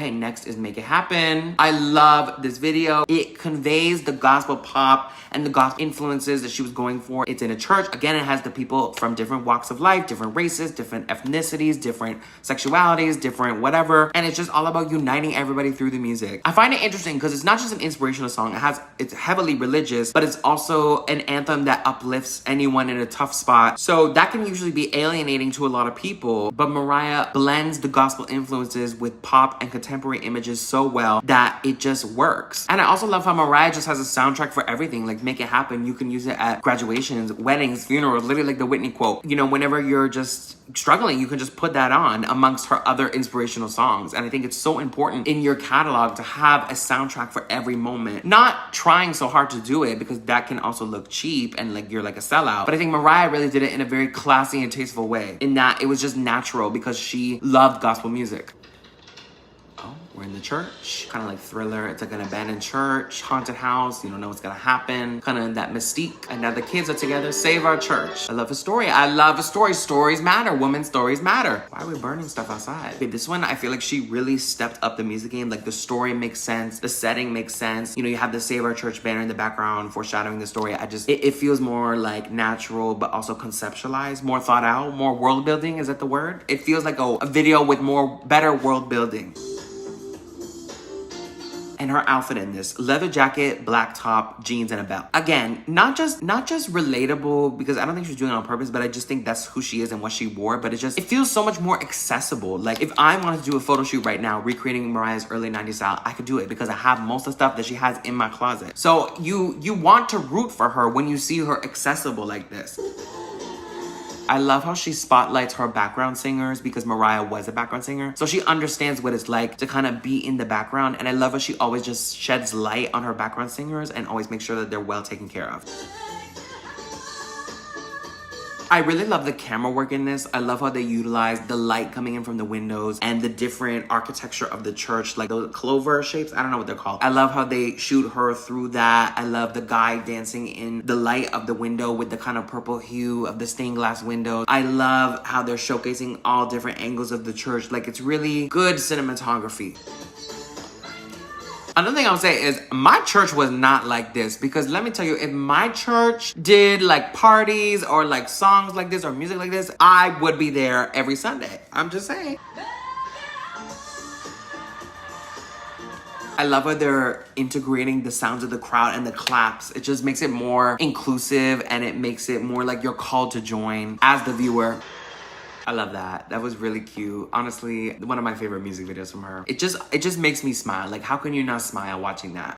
Okay, next is Make It Happen. I love this video. It conveys the gospel pop and the gospel influences that she was going for. It's in a church. Again, it has the people from different walks of life, different races, different ethnicities, different sexualities, different whatever. And it's just all about uniting everybody through the music. I find it interesting because it's not just an inspirational song. It's heavily religious, but it's also an anthem that uplifts anyone in a tough spot. So that can usually be alienating to a lot of people. But Mariah blends the gospel influences with pop and contemporary images so well that it just works. And I also love how Mariah just has a soundtrack for everything. Like Make It Happen, you can use it at graduations, weddings, funerals, literally like the Whitney quote. You know, whenever you're just struggling, you can just put that on amongst her other inspirational songs. And I think it's so important in your catalog to have a soundtrack for every moment. Not trying so hard to do it because that can also look cheap and like you're like a sellout. But I think Mariah really did it in a very classy and tasteful way, in that it was just natural because she loved gospel music. Oh, we're in the church. Kind of like Thriller. It's like an abandoned church, haunted house. You don't know what's gonna happen. Kind of that mystique. And now the kids are together. Save our church. I love a story. I love a story. Stories matter. Women's stories matter. Why are we burning stuff outside? Okay, this one, I feel like she really stepped up the music game. Like the story makes sense. The setting makes sense. You know, you have the Save Our Church banner in the background foreshadowing the story. It feels more like natural, but also conceptualized, more thought out, more world building. Is that the word? It feels like a video with better world building. And her outfit in this, leather jacket, black top, jeans, and a belt. Again, not just relatable, because I don't think she was doing it on purpose, but I just think that's who she is and what she wore. But it feels so much more accessible. Like if I wanted to do a photo shoot right now, recreating Mariah's early 90s style, I could do it because I have most of the stuff that she has in my closet. So you want to root for her when you see her accessible like this. I love how she spotlights her background singers because Mariah was a background singer. So she understands what it's like to kind of be in the background. And I love how she always just sheds light on her background singers and always makes sure that they're well taken care of. I really love the camera work in this. I love how they utilize the light coming in from the windows and the different architecture of the church, like those clover shapes. I don't know what they're called. I love how they shoot her through that. I love the guy dancing in the light of the window with the kind of purple hue of the stained glass windows. I love how they're showcasing all different angles of the church. Like it's really good cinematography. Another thing I would say is my church was not like this, because let me tell you, if my church did like parties or like songs like this or music like this, I would be there every Sunday. I'm just saying. I love how they're integrating the sounds of the crowd and the claps. It just makes it more inclusive and it makes it more like you're called to join as the viewer. I love that. That was really cute. Honestly, one of my favorite music videos from her. It just makes me smile. Like, how can you not smile watching that?